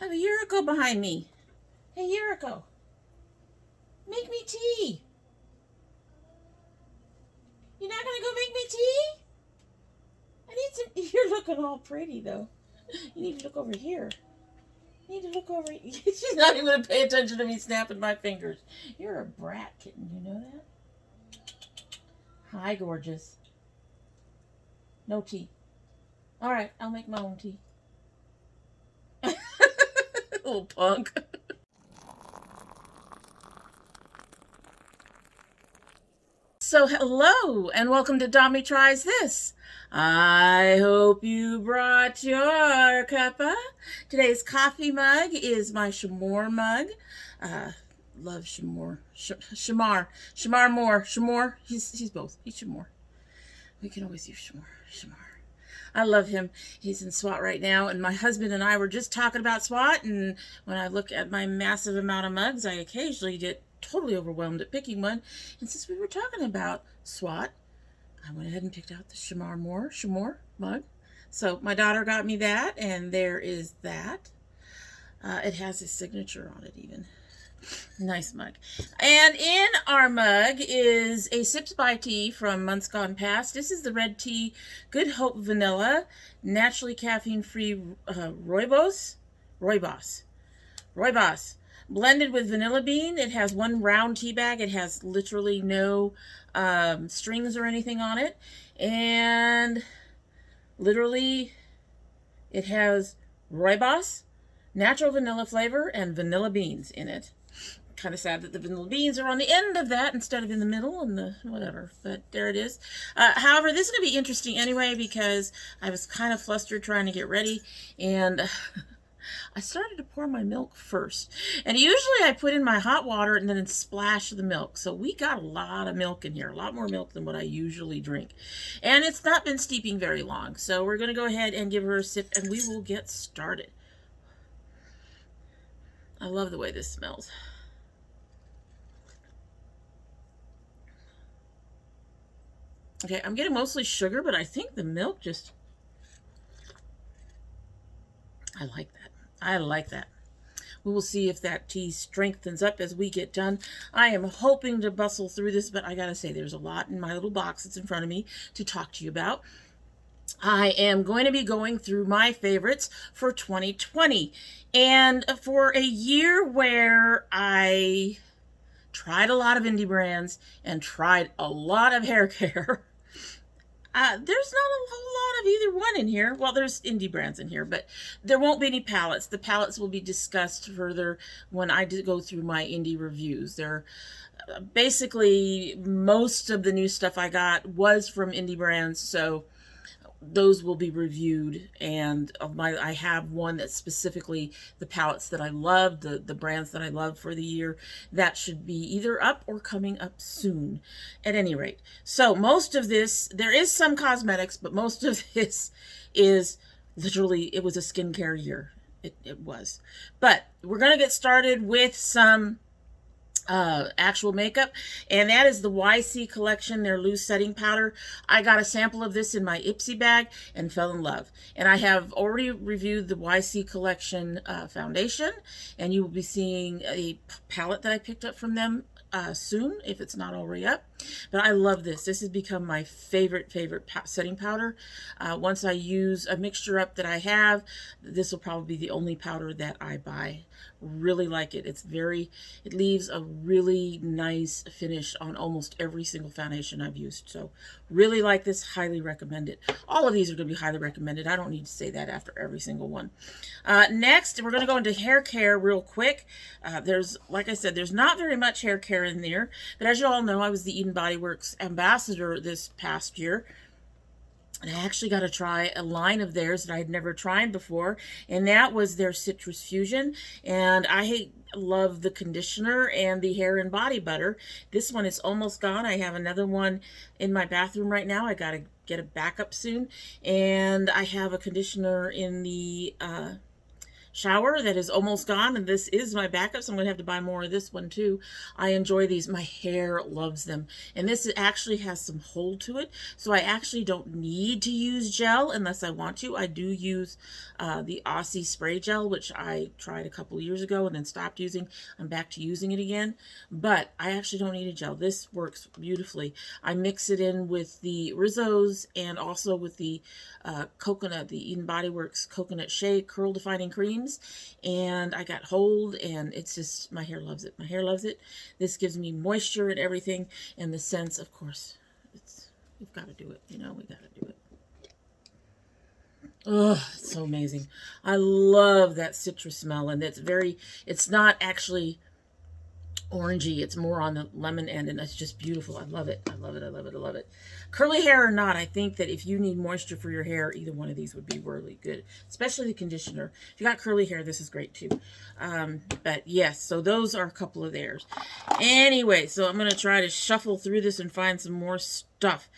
I have a Yuriko behind me. Hey, Yuriko. Make me tea. You're not going to go make me tea? I need some... You're looking all pretty, though. You need to look over here. You need to look over... She's not even going to pay attention to me snapping my fingers. You're a brat, kitten. You know that? Hi, gorgeous. No tea. All right, I'll make my own tea. Little punk. So hello and welcome to domytriesthis. I hope you brought your cuppa. Today's coffee mug is my Shamor mug. Love Shamor. Shamar Moore. Shamor. He's both. He's Shamor. We can always use Shamor. I love him. He's in SWAT right now, and my husband and I were just talking about SWAT, and when I look at my massive amount of mugs, I occasionally get totally overwhelmed at picking one, and since we were talking about SWAT, I went ahead and picked out the Shamor mug. So my daughter got me that, and there is that. It has his signature on it even. Nice mug. And in our mug is a Sips by Tea from months gone past. This is the red tea, Good Hope Vanilla, naturally caffeine-free rooibos, blended with vanilla bean. It has one round tea bag. It has literally no strings or anything on it. And literally it has rooibos, natural vanilla flavor, and vanilla beans in it. Kind of sad that the vanilla beans are on the end of that instead of in the middle and the whatever, but there it is. However, this is going to be interesting anyway because I was kind of flustered trying to get ready, and I started to pour my milk first. And usually I put in my hot water and then splash the milk. So we got a lot of milk in here, a lot more milk than what I usually drink. And it's not been steeping very long. So we're going to go ahead and give her a sip and we will get started. I love the way this smells. Okay, I'm getting mostly sugar, but I think the milk just... I like that. We will see if that tea strengthens up as we get done. I am hoping to bustle through this, but I gotta say, there's a lot in my little box that's in front of me to talk to you about. I am going to be going through my favorites for 2020. And for a year where I tried a lot of indie brands and tried a lot of hair care, there's not a whole lot of either one in here. Well, there's indie brands in here, but there won't be any palettes. The palettes will be discussed further when I go through my indie reviews. They're basically, most of the new stuff I got was from indie brands, so those will be reviewed, and I have one that's specifically the palettes that I love, the brands that I love for the year. That should be either up or coming up soon, at any rate. So most of this, there is some cosmetics, but most of this is literally, it was a skincare year. It was. But we're going to get started with some actual makeup, and that is the YC collection, their loose setting powder. I got a sample of this in my Ipsy bag and fell in love, and I have already reviewed the YC collection foundation, and you will be seeing a palette that I picked up from them soon, if it's not already up. But I love this. This has become my favorite setting powder. Once I use a mixture up that I have, this will probably be the only powder that I buy. Really like it. It leaves a really nice finish on almost every single foundation I've used. So really like this, highly recommend it. All of these are going to be highly recommended. I don't need to say that after every single one. Next, we're going to go into hair care real quick. Like I said, there's not very much hair care in there, but as you all know, I was the Eden Body Works ambassador this past year. And I actually got to try a line of theirs that I had never tried before, and that was their Citrus Fusion. And I love the conditioner and the hair and body butter. This one is almost gone. I have another one in my bathroom right now. I got to get a backup soon. And I have a conditioner in the shower that is almost gone, and this is my backup, so I'm going to have to buy more of this one too. I enjoy these. My hair loves them, and this actually has some hold to it, so I actually don't need to use gel unless I want to. I do use the Aussie spray gel, which I tried a couple of years ago and then stopped using. I'm back to using it again, but I actually don't need a gel. This works beautifully. I mix it in with the Rizzo's and also with the coconut, the Eden Body Works Coconut Shea Curl Defining Creams, and I got hold, and it's just, my hair loves it. My hair loves it. This gives me moisture and everything, and the scents, of course, we've got to do it. You know, we got to do it. Oh, it's so amazing. I love that citrus smell, and it's not actually orangey. It's more on the lemon end, and it's just beautiful. I love it. I love it. I love it. I love it. Curly hair or not, I think that if you need moisture for your hair, either one of these would be really good, especially the conditioner. If you got curly hair, this is great too. But yes, so those are a couple of theirs. Anyway, so I'm going to try to shuffle through this and find some more stuff.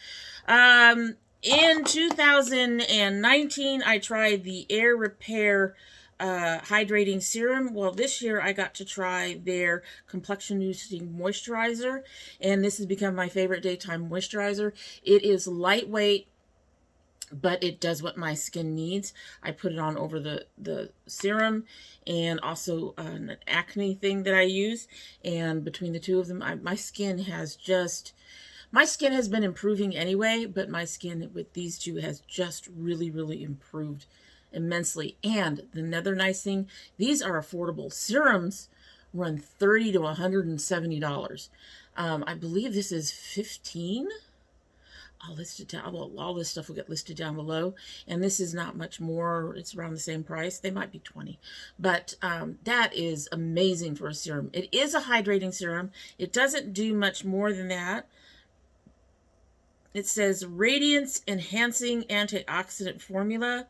In 2019, I tried the Air Repair hydrating serum. Well, this year I got to try their complexion boosting moisturizer, and this has become my favorite daytime moisturizer. It is lightweight, but it does what my skin needs. I put it on over the serum and also an acne thing that I use, and between the two of them, my skin has been improving anyway, but my skin with these two has just really, really improved immensely. And another nice thing, these are affordable. Serums run $30 to $170. I believe this is $15. I'll list it down. Well, all this stuff will get listed down below, and this is not much more. It's around the same price. They might be 20, but that is amazing for a serum. It is a hydrating serum. It doesn't do much more than that. It says radiance enhancing antioxidant formula.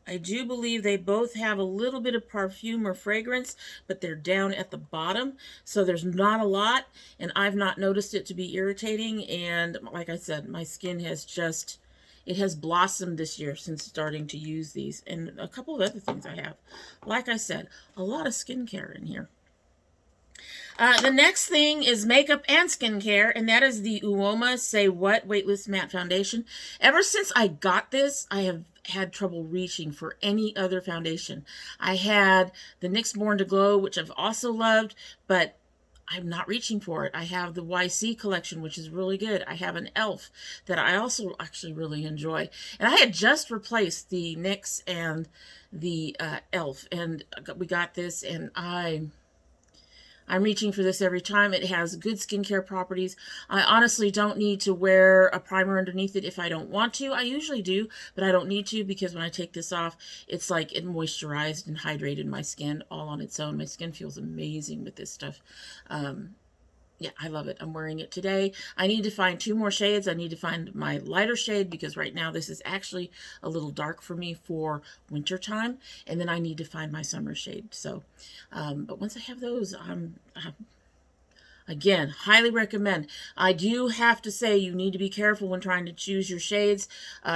I do believe they both have a little bit of perfume or fragrance, but they're down at the bottom, so there's not a lot, and I've not noticed it to be irritating. And like I said, my skin has it has blossomed this year since starting to use these, and a couple of other things I have. Like I said, a lot of skincare in here. The next thing is makeup and skincare, and that is the Uoma Say What Weightless Matte Foundation. Ever since I got this, I have had trouble reaching for any other foundation. I had the NYX Born to Glow, which I've also loved, but I'm not reaching for it. I have the YC collection, which is really good. I have an e.l.f. that I also actually really enjoy. And I had just replaced the NYX and the e.l.f. And we got this, and I'm reaching for this every time. It has good skincare properties. I honestly don't need to wear a primer underneath it if I don't want to. I usually do, but I don't need to, because when I take this off, it's like it moisturized and hydrated my skin all on its own. My skin feels amazing with this stuff. Yeah, I love it. I'm wearing it today. I need to find 2 more shades. I need to find my lighter shade, because right now this is actually a little dark for me for winter time. And then I need to find my summer shade. So, but once I have those, again, highly recommend. I do have to say, you need to be careful when trying to choose your shades.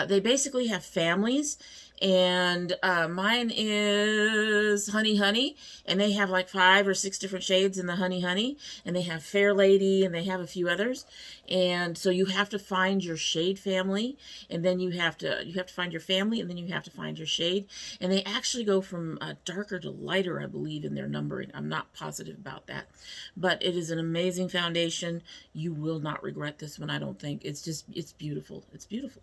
They basically have families, and mine is Honey Honey, and they have like 5 or 6 different shades in the Honey Honey, and they have Fair Lady, and they have a few others. And so you have to find your shade family, and then you have to find your family, and then you have to find your shade. And they actually go from darker to lighter, I believe, in their numbering. I'm not positive about that, but it is an amazing foundation. You will not regret this one, I don't think. It's beautiful. It's beautiful.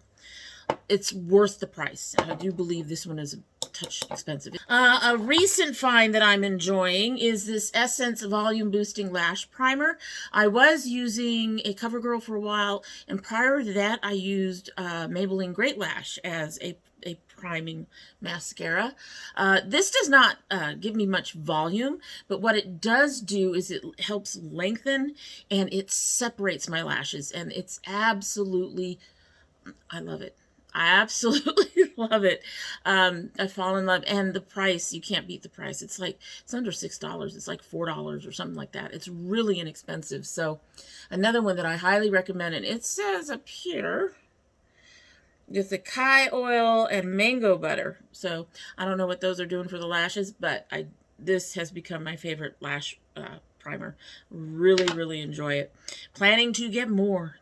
It's worth the price. I do believe this one is a touch expensive. A recent find that I'm enjoying is this Essence Volume Boosting Lash Primer. I was using a CoverGirl for a while, and prior to that, I used Maybelline Great Lash as a priming mascara. This does not give me much volume, but what it does do is it helps lengthen, and it separates my lashes, and it's absolutely, I love it. I absolutely love it. I fall in love, and the price, you can't beat the price. It's under $6. It's like $4 or something like that. It's really inexpensive. So another one that I highly recommend, and it says up here, with the Kai oil and mango butter. So I don't know what those are doing for the lashes, but this has become my favorite lash primer. Really, really enjoy it. Planning to get more.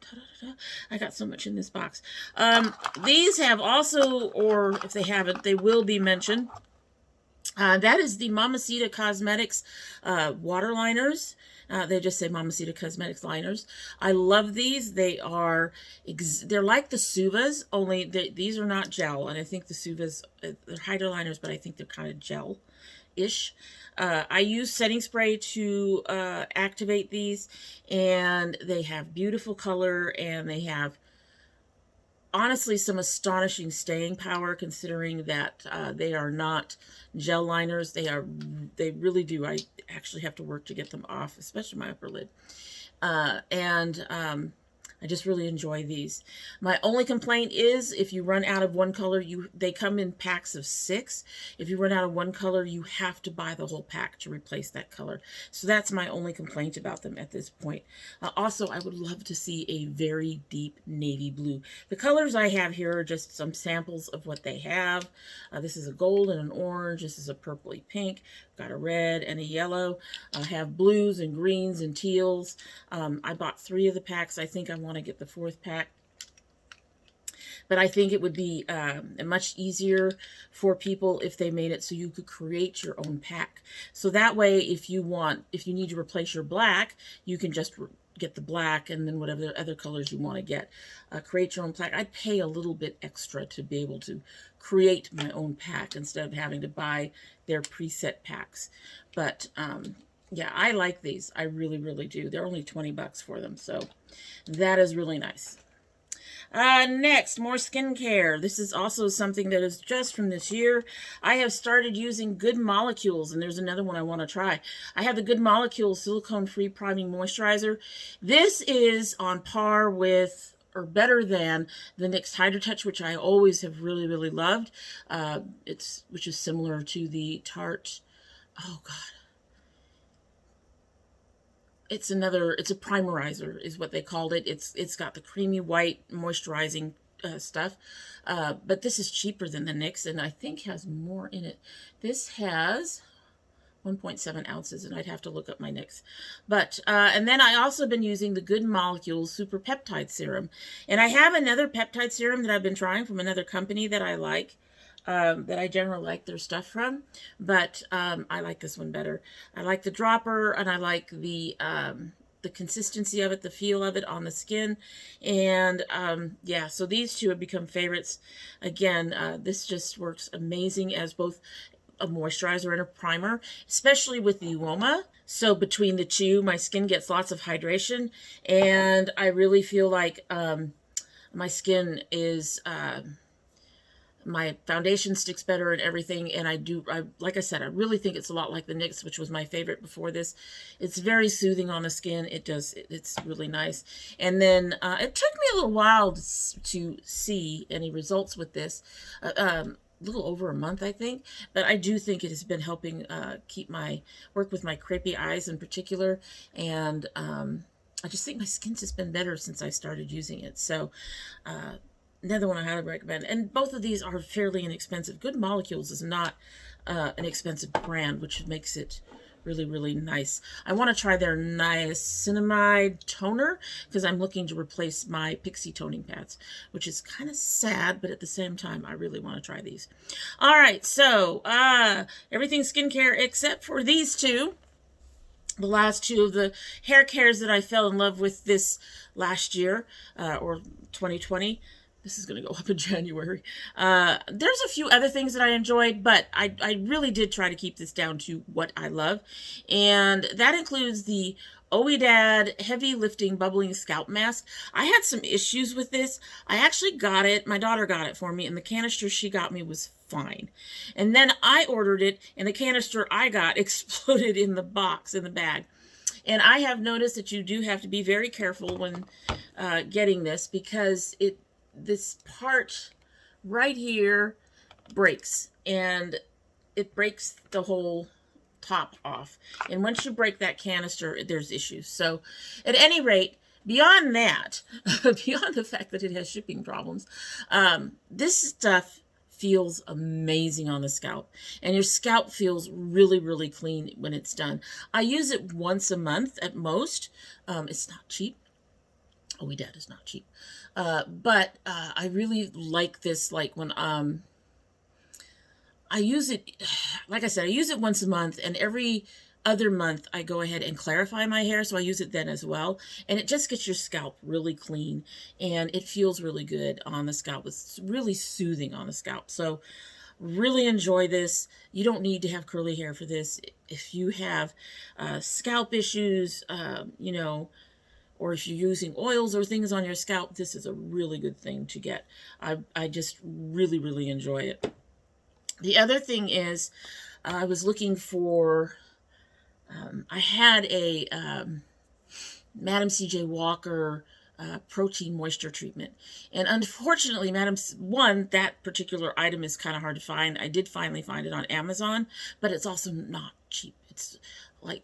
I got so much in this box. These have also, or if they haven't, they will be mentioned. That is the Mamacita Cosmetics water liners. They just say Mamacita Cosmetics liners. I love these. They're like the Zoevas, only these are not gel. And I think the Zoevas, they're hydro liners, but I think they're kind of gel-ish. I use setting spray to activate these, and they have beautiful color, and they have honestly some astonishing staying power, considering that they are not gel liners. They really do. I actually have to work to get them off, especially my upper lid. I just really enjoy these. My only complaint is if you run out of one color, they come in packs of 6. If you run out of one color, you have to buy the whole pack to replace that color. So that's my only complaint about them at this point. Also, I would love to see a very deep navy blue. The colors I have here are just some samples of what they have. This is a gold and an orange. This is a purpley pink. Got a red and a yellow. I have blues and greens and teals. I bought 3 of the packs. I think I want to get the 4th pack. But I think it would be much easier for people if they made it so you could create your own pack. So that way, if you need to replace your black, you can just get the black and then whatever other colors you want to get. Create your own pack. I'd pay a little bit extra to be able to create my own pack instead of having to buy their preset packs. But yeah, I like these. I really, really do. They're only 20 bucks for them, so that is really nice. Next, more skincare. This is also something that is just from this year. I have started using Good Molecules, and there's another one I want to try. I have the Good Molecules Silicone-Free Priming Moisturizer. This is on par with, or better than, the NYX Hydro Touch, which I always have really, really loved. Which is similar to the Tarte, oh God. It's a primerizer is what they called it. It's got the creamy white moisturizing stuff. But this is cheaper than the NYX, and I think has more in it. This has 1.7 ounces, and I'd have to look up my NYX. But, and then I also been using the Good Molecules Super Peptide Serum. And I have another peptide serum that I've been trying from another company that I like. That I generally like their stuff from, but I like this one better. I like the dropper, and I like the consistency of it, the feel of it on the skin, and yeah, so these two have become favorites. Again, this just works amazing as both a moisturizer and a primer, especially with the Uoma. So between the two, my skin gets lots of hydration, and I really feel like my skin is... my foundation sticks better and everything, and like I said, I really think it's a lot like the NYX, which was my favorite before this. It's very soothing on the skin. It's really nice. And then it took me a little while to see any results with this. A little over a month, I think, but I do think it has been helping work with my crepey eyes in particular, and I just think my skin's just been better since I started using it. So another one I highly recommend. And both of these are fairly inexpensive. Good Molecules is not an expensive brand, which makes it really, really nice. I want to try their Niacinamide toner because I'm looking to replace my Pixie toning pads, which is kind of sad, but at the same time, I really want to try these. All right, so everything skincare except for these two. The last two of the hair cares that I fell in love with this last year, or 2020. This is going to go up in January. There's a few other things that I enjoyed, but I really did try to keep this down to what I love. And that includes the Ouidad Heavy Lifting Bubbling Scalp Mask. I had some issues with this. I actually got it. My daughter got it for me, and the canister she got me was fine. And then I ordered it, and the canister I got exploded in the box, in the bag. And I have noticed that you do have to be very careful when getting this, because this part right here breaks, and it breaks the whole top off. And once you break that canister, there's issues. So at any rate, beyond that, beyond the fact that it has shipping problems, this stuff feels amazing on the scalp, and your scalp feels really, really clean when it's done. I use it once a month at most. It's not cheap. Oh, we did. It's not cheap. But I really like this, like when I use it, like I said, I use it once a month, and every other month I go ahead and clarify my hair, so I use it then as well, and it just gets your scalp really clean, and it feels really good on the scalp. It's really soothing on the scalp, so really enjoy this. You don't need to have curly hair for this. If you have scalp issues, you know, or if you're using oils or things on your scalp, this is a really good thing to get. I just really, really enjoy it. The other thing is, I was looking for, I had a Madam C.J. Walker protein moisture treatment. And unfortunately, that particular item is kind of hard to find. I did finally find it on Amazon, but it's also not cheap. It's like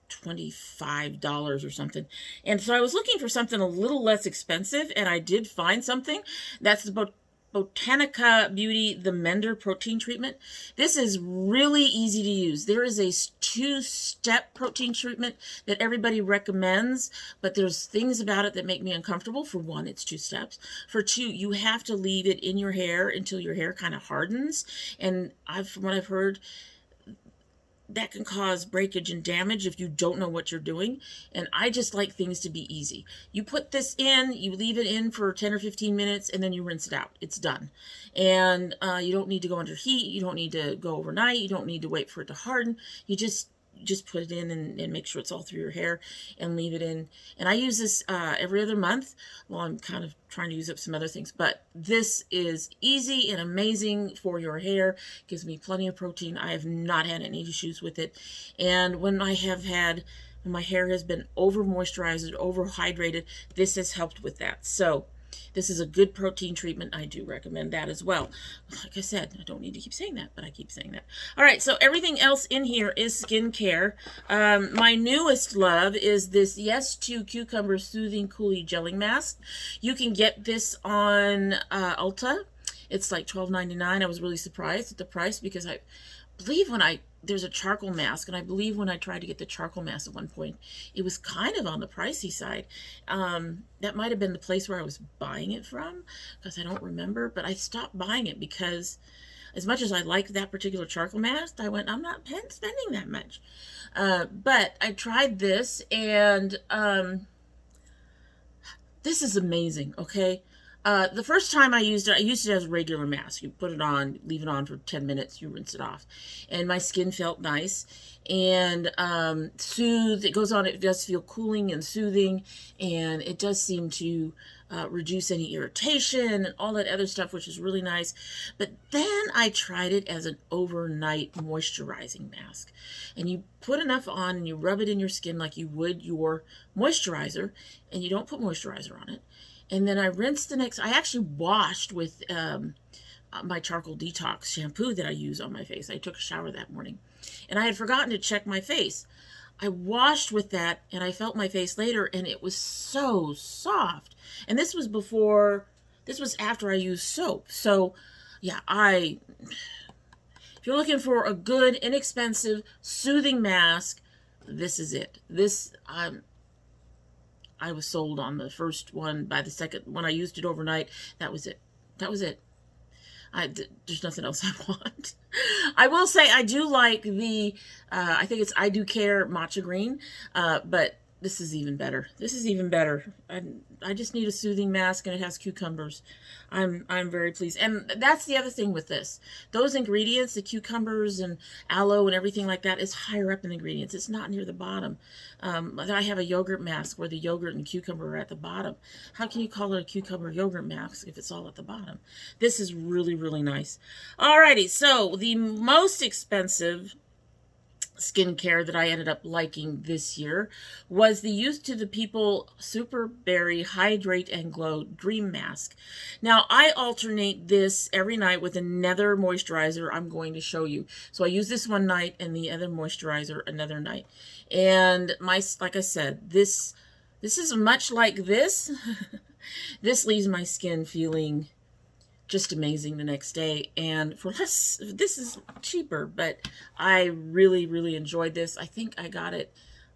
$25 or something. And so I was looking for something a little less expensive, and I did find something. That's about Botanica Beauty, the Mender Protein Treatment. This is really easy to use. There is a two-step protein treatment that everybody recommends, but there's things about it that make me uncomfortable. For one, it's 2 steps. For 2, you have to leave it in your hair until your hair kind of hardens. And from what I've heard, that can cause breakage and damage if you don't know what you're doing. And I just like things to be easy. You put this in, you leave it in for 10 or 15 minutes, and then you rinse it out. It's done. And you don't need to go under heat. You don't need to go overnight. You don't need to wait for it to harden. You just put it in and make sure it's all through your hair and leave it in. And I use this every other month. Well, I'm kind of trying to use up some other things, but this is easy and amazing for your hair. Gives me plenty of protein. I have not had any issues with it. And when my hair has been over moisturized, over hydrated, this has helped with that. So this is a good protein treatment. I do recommend that as well. Like I said, I don't need to keep saying that, but I keep saying that. All right, so everything else in here is skincare. My newest love is this Yes to Cucumber Soothing Cooling Gelling Mask. You can get this on Ulta. It's like $12.99. I was really surprised at the price because I believe there's a charcoal mask, and I believe when I tried to get the charcoal mask at one point, it was kind of on the pricey side. That might have been the place where I was buying it from, because I don't remember, but I stopped buying it because as much as I liked that particular charcoal mask, I went, I'm not spending that much. But I tried this, and this is amazing, okay? The first time I used it as a regular mask. You put it on, leave it on for 10 minutes, you rinse it off. And my skin felt nice and soothed. It goes on, it does feel cooling and soothing, and it does seem to reduce any irritation and all that other stuff, which is really nice. But then I tried it as an overnight moisturizing mask. And you put enough on and you rub it in your skin like you would your moisturizer, and you don't put moisturizer on it. And then I rinsed I actually washed with my charcoal detox shampoo that I use on my face. I took a shower that morning, and I had forgotten to check my face. I washed with that, and I felt my face later, and it was so soft. And this was after I used soap. So, yeah, if you're looking for a good, inexpensive, soothing mask, this is it. I was sold on the first one. By the second, when I used it overnight, that was it. That was it. There's nothing else I want. I will say I do like the, I think it's I Do Care Matcha Green, but this is even better. This is even better. I just need a soothing mask, and it has cucumbers. I'm very pleased. And that's the other thing with this. Those ingredients, the cucumbers and aloe and everything like that, is higher up in the ingredients. It's not near the bottom. I have a yogurt mask where the yogurt and cucumber are at the bottom. How can you call it a cucumber yogurt mask if it's all at the bottom? This is really, really nice. Alrighty, so the most expensive skincare that I ended up liking this year was the Youth to the People Super Berry Hydrate and Glow Dream Mask. Now, I alternate this every night with another moisturizer I'm going to show you. So I use this one night and the other moisturizer another night. And like I said, this This is much like this. This leaves my skin feeling just amazing the next day, and for less, this is cheaper, but I really, really enjoyed this. I think I got it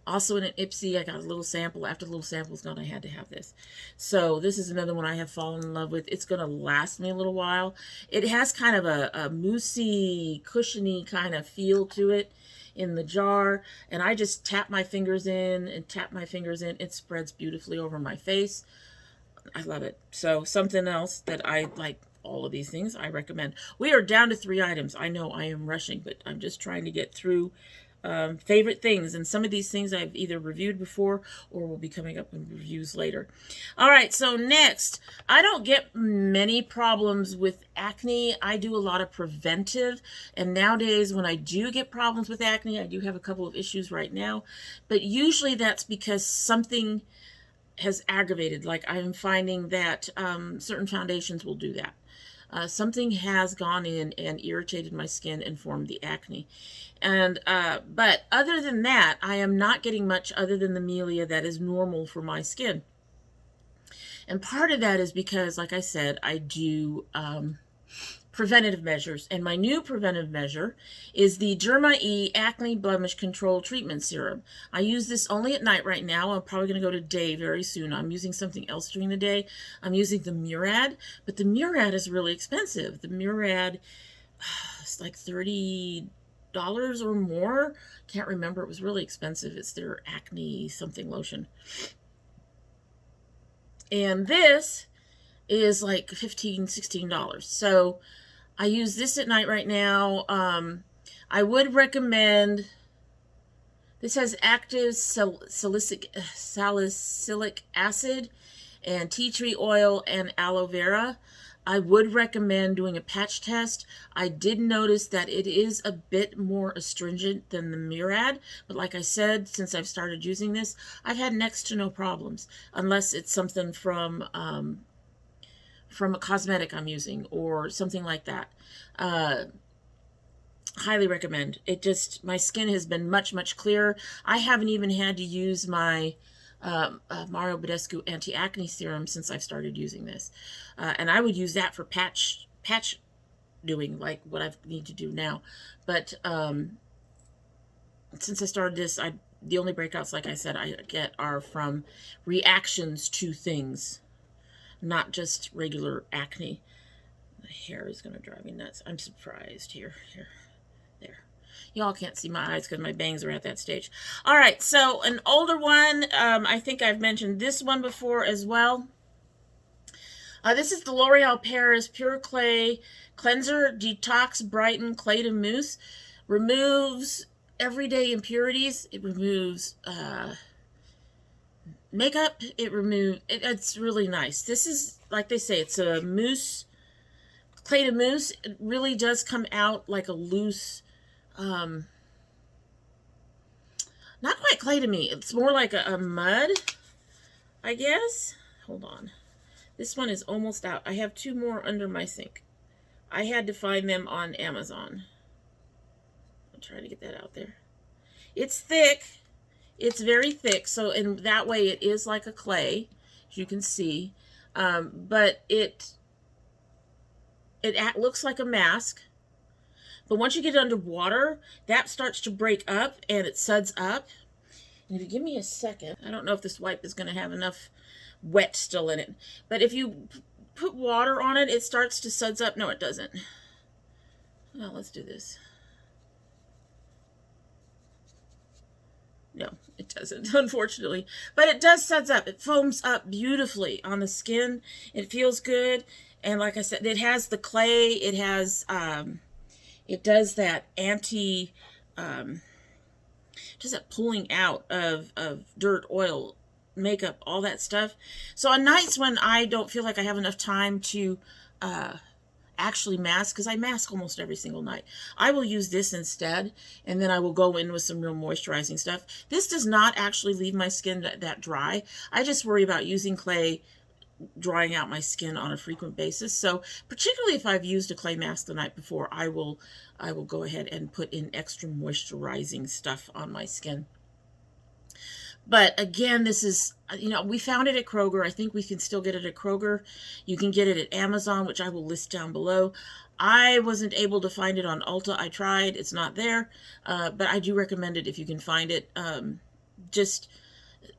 also in an Ipsy. I got a little sample. After the little sample was gone, I had to have this. So this is another one I have fallen in love with. It's going to last me a little while. It has kind of a moussey, cushiony kind of feel to it in the jar, and I just tap my fingers in and tap my fingers in. It spreads beautifully over my face. I love it. So something else that I like, all of these things I recommend. We are down to 3 items. I know I am rushing, but I'm just trying to get through favorite things. And some of these things I've either reviewed before or will be coming up in reviews later. All right, so next, I don't get many problems with acne. I do a lot of preventive. And nowadays, when I do get problems with acne, I do have a couple of issues right now. But usually that's because something has aggravated. Like I'm finding that certain foundations will do that. Something has gone in and irritated my skin and formed the acne. And but other than that, I am not getting much other than the melia that is normal for my skin. And part of that is because, like I said, I do preventative measures. And my new preventive measure is the DermaE Acne Blemish Control Treatment Serum. I use this only at night right now. I'm probably going to go to day very soon. I'm using something else during the day. I'm using the Murad, but the Murad is really expensive. The Murad is like $30 or more. Can't remember. It was really expensive. It's their acne something lotion. And this is like $15, $16. So I use this at night right now. I would recommend, this has active salicylic acid and tea tree oil and aloe vera. I would recommend doing a patch test. I did notice that it is a bit more astringent than the Murad, but like I said, since I've started using this, I've had next to no problems, unless it's something from a cosmetic I'm using or something like that. Highly recommend. It just, my skin has been much, much clearer. I haven't even had to use my Mario Badescu anti-acne serum since I've started using this. And I would use that for patch doing, like what I need to do now. But since I started this, the only breakouts, like I said, I get are from reactions to things, not just regular acne. The hair is going to drive me nuts. I'm surprised. Here, there. Y'all can't see my eyes because my bangs are at that stage. All right, so an older one. I think I've mentioned this one before as well. This is the L'Oreal Paris Pure Clay Cleanser Detox Brighten Clay to Mousse. Removes everyday impurities. It removes makeup. It's really nice. This is, like they say, it's a mousse, clay to mousse. It really does come out like a loose, not quite clay to me. It's more like a mud, I guess. Hold on. This one is almost out. I have 2 more under my sink. I had to find them on Amazon. I'll try to get that out there. It's thick. It's very thick, so in that way it is like a clay, as you can see, but it looks like a mask. But once you get it under water, that starts to break up and it suds up. And if you give me a second, I don't know if this wipe is going to have enough wet still in it, but if you put water on it, it starts to suds up. No, it doesn't. Well, let's do this. No, it doesn't, unfortunately. But it does suds up. It foams up beautifully on the skin. It feels good. And like I said, it has the clay. It has, it does that just that pulling out of dirt, oil, makeup, all that stuff. So on nights when I don't feel like I have enough time to actually mask, because I mask almost every single night, I will use this instead, and then I will go in with some real moisturizing stuff. This does not actually leave my skin that dry. I just worry about using clay drying out my skin on a frequent basis. So particularly if I've used a clay mask the night before, I will go ahead and put in extra moisturizing stuff on my skin. But again, this is, we found it at Kroger. I think we can still get it at Kroger. You can get it at Amazon, which I will list down below. I wasn't able to find it on Ulta. I tried. It's not there. But I do recommend it if you can find it. Just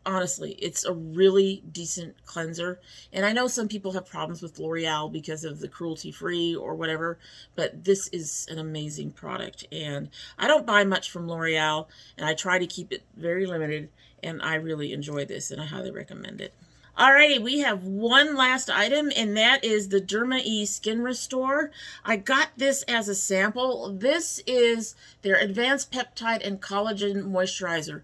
honestly, it's a really decent cleanser. And I know some people have problems with L'Oreal because of the cruelty-free or whatever, but this is an amazing product. And I don't buy much from L'Oreal, and I try to keep it very limited, and I really enjoy this, and I highly recommend it. Alrighty, we have one last item, and that is the DermaE Skin Restore. I got this as a sample. This is their Advanced Peptide and Collagen Moisturizer.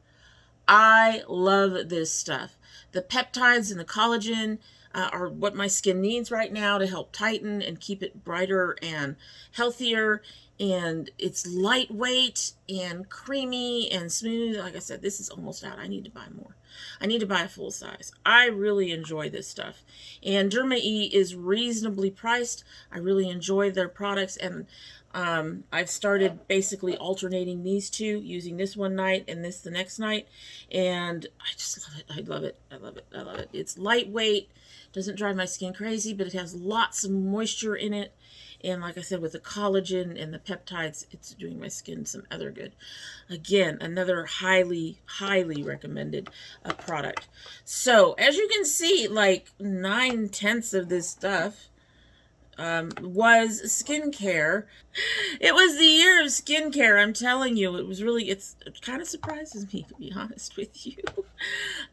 I love this stuff. The peptides and the collagen are what my skin needs right now to help tighten and keep it brighter and healthier. And it's lightweight and creamy and smooth. Like I said, this is almost out. I need to buy more. I need to buy a full size. I really enjoy this stuff. And DermaE is reasonably priced. I really enjoy their products, and I've started basically alternating these two, using this one night and this the next night, and I just love it. I love it. I love it. I love it. It's lightweight, doesn't drive my skin crazy, but it has lots of moisture in it. And like I said, with the collagen and the peptides, it's doing my skin some other good. Again, another highly, highly recommended product. So, as you can see, like 9/10 of this stuff was skincare. It was the year of skincare, I'm telling you. It was really, it kind of surprises me, to be honest with you,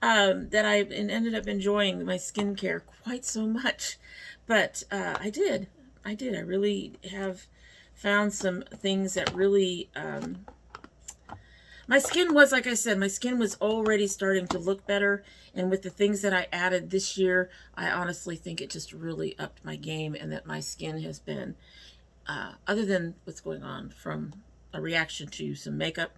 that I ended up enjoying my skincare quite so much. But I did. I really have found some things that really, my skin was, like I said, my skin was already starting to look better. And with the things that I added this year, I honestly think it just really upped my game, and that my skin has been, other than what's going on from a reaction to some makeup,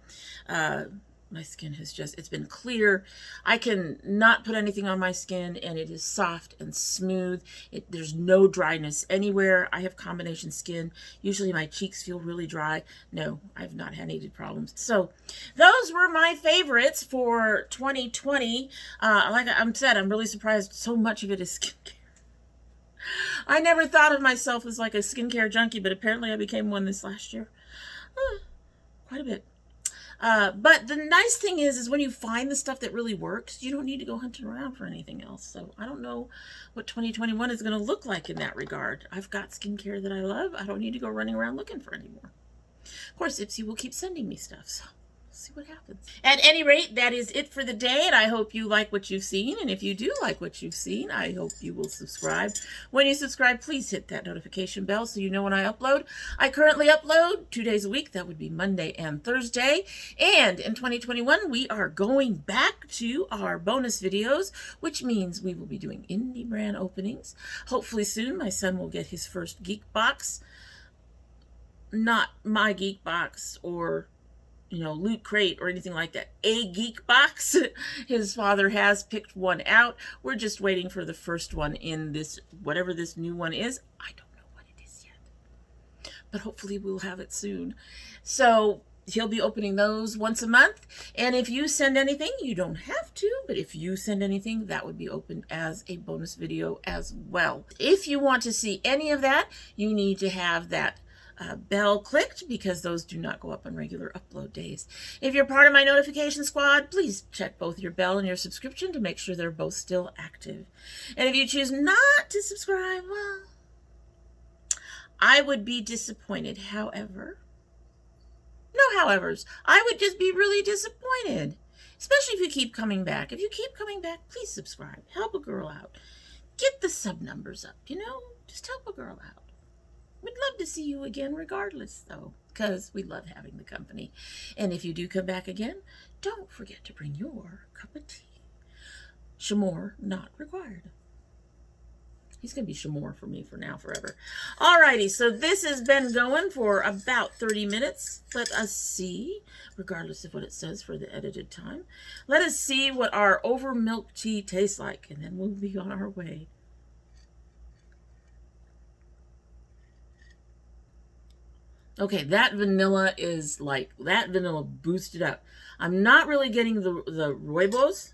my skin has just, it's been clear. I can not put anything on my skin, and it is soft and smooth. There's no dryness anywhere. I have combination skin. Usually my cheeks feel really dry. No, I've not had any problems. So those were my favorites for 2020. Like I said, I'm really surprised so much of it is skincare. I never thought of myself as like a skincare junkie, but apparently I became one this last year. Quite a bit. But the nice thing is when you find the stuff that really works, you don't need to go hunting around for anything else. So I don't know what 2021 is going to look like in that regard. I've got skincare that I love. I don't need to go running around looking for any more. Of course, Ipsy will keep sending me stuff, so we'll see what happens. At any rate, that is it for the day, and I hope you like what you've seen. And if you do like what you've seen, I hope you will subscribe. When you subscribe, please hit that notification bell so you know when I upload. I currently upload 2 days a week. That would be Monday and Thursday. And in 2021, we are going back to our bonus videos, which means we will be doing indie brand openings. Hopefully soon, my son will get his first geek box. Not my geek box or, Loot Crate or anything like that. A geek box. His father has picked one out. We're just waiting for the first one in this, whatever this new one is. I don't know what it is yet, but hopefully we'll have it soon. So he'll be opening those once a month. And if you send anything, you don't have to, but if you send anything, that would be opened as a bonus video as well. If you want to see any of that, you need to have that bell clicked, because those do not go up on regular upload days. If you're part of my notification squad, please check both your bell and your subscription to make sure they're both still active. And if you choose not to subscribe, well, I would be disappointed. However, no howevers, I would just be really disappointed, especially if you keep coming back. If you keep coming back, please subscribe. Help a girl out. Get the sub numbers up, just help a girl out. We'd love to see you again regardless, though, because we love having the company. And if you do come back again, don't forget to bring your cup of tea. Shamour not required. He's going to be Shamour for me for now, forever. Alrighty, so this has been going for about 30 minutes. Let us see, regardless of what it says for the edited time, let us see what our over milk tea tastes like, and then we'll be on our way. Okay, that vanilla is like, that vanilla boosted up. I'm not really getting the rooibos.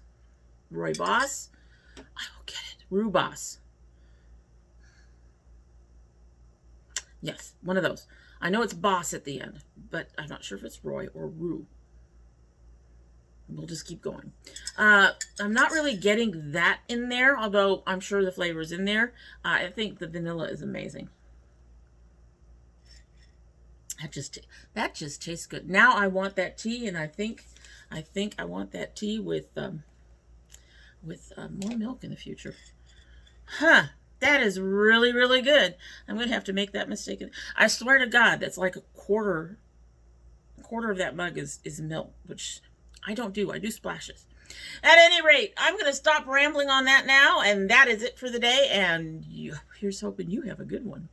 Rooibos. I will get it. Rooibos. Yes, one of those. I know it's Boss at the end, but I'm not sure if it's Roy or Rue. We'll just keep going. I'm not really getting that in there, although I'm sure the flavor is in there. I think the vanilla is amazing. That just tastes good. Now I want that tea, and I think I want that tea with more milk in the future. Huh. That is really, really good. I'm going to have to make that mistake. I swear to God, that's like a quarter of that mug is milk, which I don't do. I do splashes. At any rate, I'm going to stop rambling on that now, and that is it for the day, and here's hoping you have a good one.